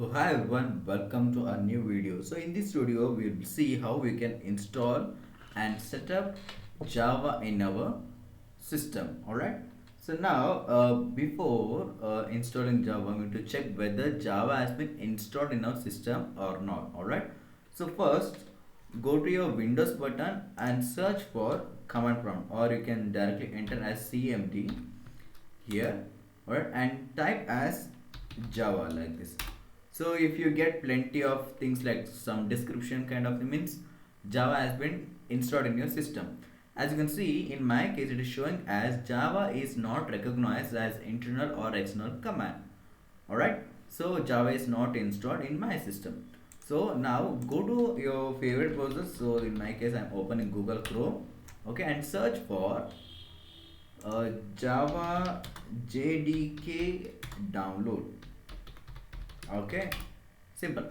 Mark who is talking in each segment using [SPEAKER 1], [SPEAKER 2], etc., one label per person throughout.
[SPEAKER 1] Oh, hi everyone, welcome to our new video. So in this video, we'll see how we can install and set up Java in our system. Alright. So now, before installing Java, we need to check whether Java has been installed in our system or not. Alright. So first, go to your Windows button and search for command prompt, or you can directly enter as CMD here, alright, and type as Java like this. So if you get plenty of things like some description kind of thing, means Java has been installed in your system. As you can see, in my case it is showing as Java is not recognized as internal or external command. Alright, so Java is not installed in my system. So now go to your favorite browser. So in my case I'm opening Google Chrome, okay, and search for Java JDK download. Okay, simple.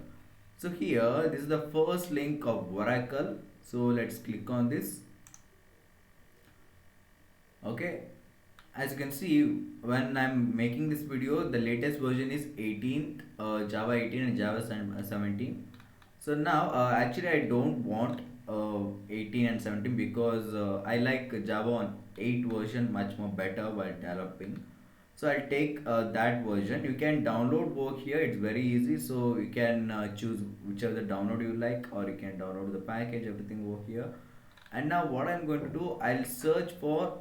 [SPEAKER 1] So here this is the first link of Oracle. So let's click on this. Okay, as you can see, when I'm making this video, the latest version is 18th, Java 18 and Java 17. So now actually I don't want 18 and 17 because I like Java on 8 version much more better while developing. So I'll take that version. You can download over here, it's very easy. So you can choose whichever the download you like, or you can download the package, everything over here. And now what I'm going to do, I'll search for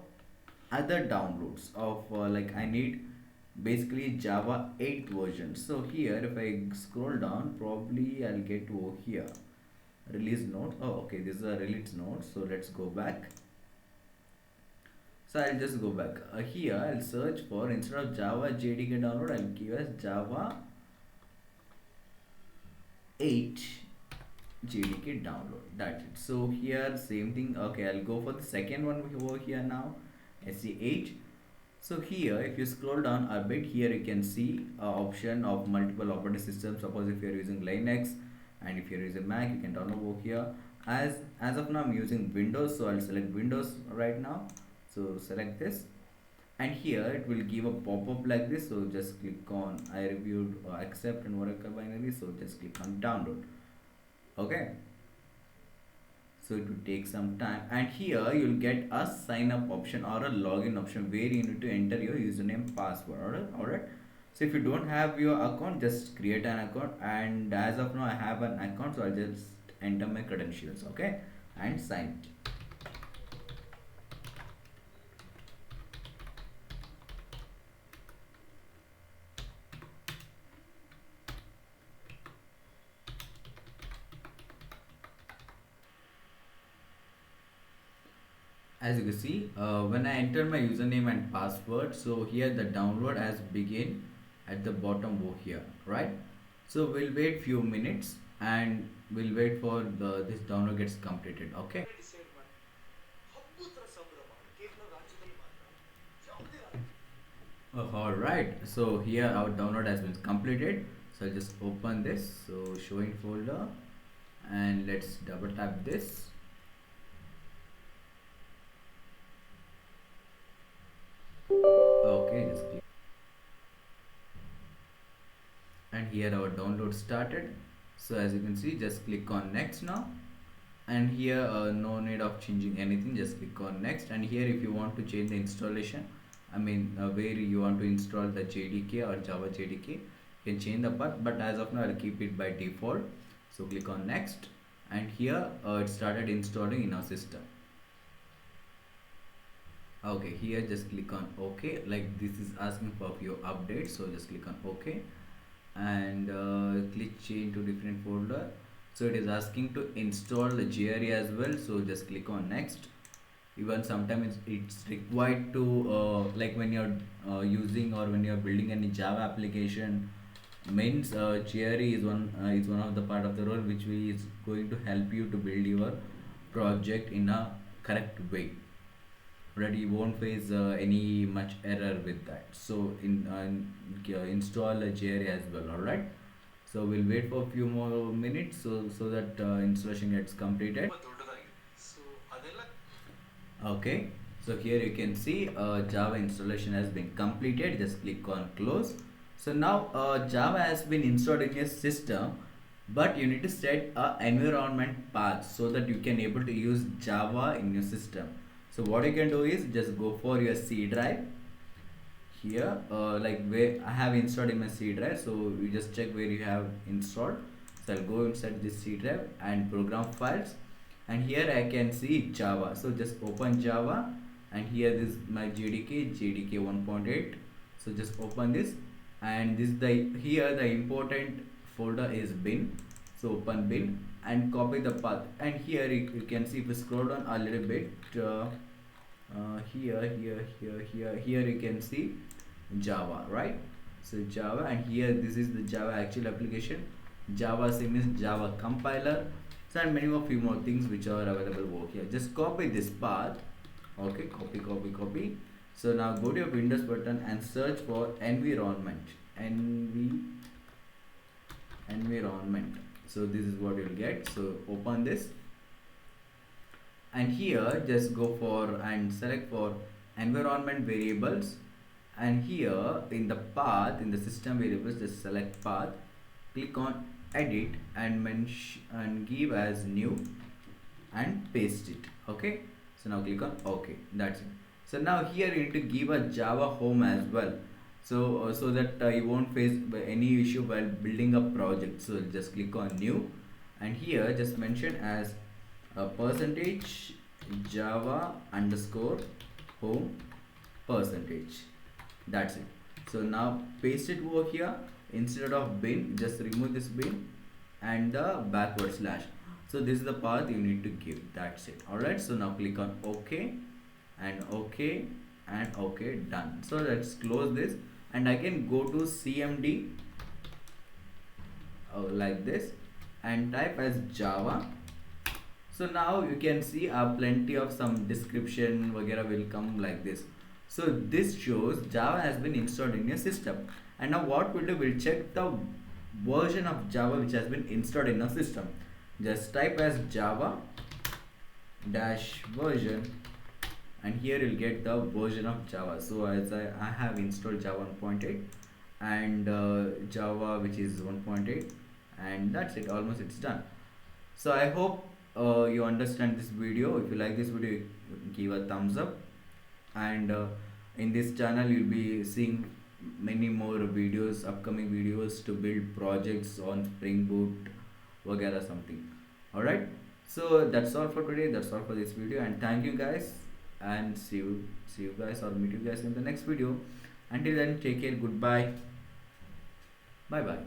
[SPEAKER 1] other downloads of like I need basically Java 8 version. So here if I scroll down, probably I'll get over here release note. Oh, okay, this is a release note. So let's go back. So I'll just go back here. I'll search for, instead of Java JDK download, I'll give as Java 8 JDK download. That's it. So here same thing. Okay, I'll go for the second one over here now, SC8. So here if you scroll down a bit, here you can see option of multiple operating systems. Suppose if you're using Linux and if you're using Mac, you can download over here. As of now I'm using Windows, so I'll select Windows right now. So select this, and here it will give a pop-up like this. So just click on I reviewed or accept and Oracle binary. So just click on download. Okay, so it will take some time, and here you'll get a sign up option or a login option where you need to enter your username password. Alright, so if you don't have your account, just create an account, and as of now I have an account, so I'll just enter my credentials, okay, and sign it. As you can see, when I enter my username and password, so here the download has begin at the bottom over here, right? So we'll wait few minutes and we'll wait for this download gets completed. Okay. All right, so here our download has been completed. So I'll just open this, so showing folder, and let's double tap this. Okay, just click. And here our download started. So as you can see, just click on next now, and here no need of changing anything, just click on next. And here if you want to change the installation, I mean where you want to install the JDK or Java JDK, you can change the path, but as of now I'll keep it by default. So click on next, and here it started installing in our system. Okay, here just click on OK, like this is asking for your update, so just click on OK, and click change to different folder. So it is asking to install the GRE as well, so just click on next. Even sometimes it's required to like when you're using or when you're building any Java application, means GRE is one of the part of the role which is going to help you to build your project in a correct way, right? You won't face any much error with that. So install a JRE as well. All right, so we'll wait for a few more minutes so that installation gets completed. Okay, so here you can see Java installation has been completed. Just click on close, So now Java has been installed in your system, but you need to set a environment path so that you can able to use Java in your system. So what you can do is just go for your C drive here, like where I have installed in my C drive. So you just check where you have installed. So I'll go inside this C drive and program files, and here I can see Java. So just open Java, and here this is my JDK 1.8. So just open this, and this the here the important folder is bin. So open bin and copy the path, and here you can see, if you scroll down a little bit, here you can see Java, right? So Java, and here this is the Java actual application. Java sim is Java compiler. So and many of few more things which are available over here. Just copy this path. Okay, copy. So now go to your Windows button and search for environment. Environment. So this is what you'll get. So open this, and here just go for and select for environment variables, and here in the path, in the system variables, just select path, click on edit and mention and give as new and paste it. Okay, so now click on OK. That's it. So now here you need to give a Java home as well, so that you won't face any issue while building a project. So just click on new, and here just mention as a percentage Java underscore home percentage. That's it. So now paste it over here. Instead of bin, just remove this bin and the backward slash. So this is the path you need to give. That's it. Alright, so now click on OK and OK and OK, done. So let's close this, and I can go to CMD like this and type as Java. So now you can see plenty of some description vagera will come like this. So this shows Java has been installed in your system. And now what we'll do, we'll check the version of Java which has been installed in our system. Just type as Java dash version, and here you'll get the version of Java. So as I have installed Java 1.8 and Java which is 1.8, and that's it, almost it's done. So I hope you understand this video. If you like this video, give a thumbs up, and in this channel you'll be seeing many more videos, upcoming videos to build projects on Spring Boot vagera something. Alright, so that's all for today, that's all for this video, and thank you guys, and see you guys or meet you guys in the next video. Until then, take care, goodbye, bye bye.